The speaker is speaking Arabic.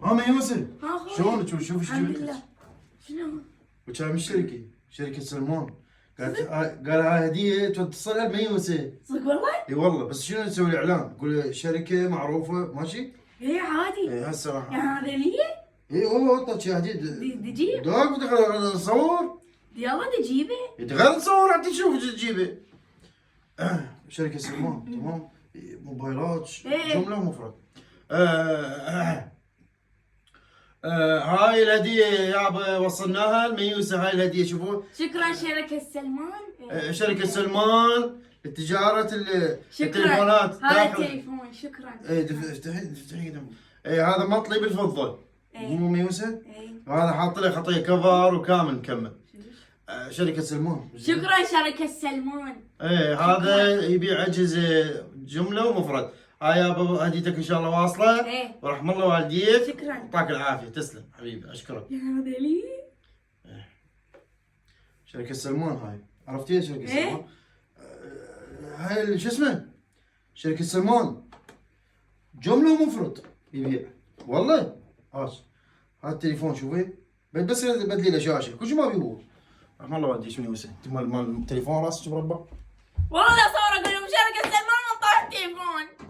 ها يوسف ها أخوي. شلونك؟ شوف ايش الحمد جبت لله. شنو؟ وكان من شركه سلمون. قال هاي هديه توصلها لميوسف. صدق والله؟ اي والله، بس شنو نسوي له اعلان؟ نقول شركه معروفه ماشي؟ ايه عادي. اي هسه راح. يعني هذا لي؟ اي والله اعطى شي هديه. دي جيب. دوك بدك نصور؟ يلا دي جيبه. غير تصور حتى تشوف ايش تجيبه. شركه سلمان تمام. موبايلات إيه. جمله ومفرد. هاي الهديه يابا وصلناها لميوسف. هاي الهديه شوفوا. شكرا شركة سلمان. إيه. شركه سلمان لتجاره التليفونات. هذا داخل. التليفون شكرا. ايه افتحي كده. ايه هذا مطلي بالفضه. إيه. مو ميوسف؟ إيه. هذا حاط له خطيه كفر وكامل مكمل. شركه سلمان. شكرا شركة سلمان. ايه هذا يبيع اجهزه جمله ومفرد. هاي يابا هديتك ان شاء الله واصله. إيه. ورحم الله والديك. شكرا. يعطاك العافيه. تسلم حبيبي اشكرك. يا هذا لي؟ شركه سلمان هاي عرفتيها شركه إيه. سلمان؟ هاي شو اسمه؟ شركه سلمان جمله ومفرد يبيع والله. هذا التليفون شوفي بس بدلي له شاشه كل شيء ما بيبوظ. رحم الله والديك شنو يوسف؟ مال التليفون راسك مربع. والله صورة اقول لهم شركة سلمان طاح التليفون.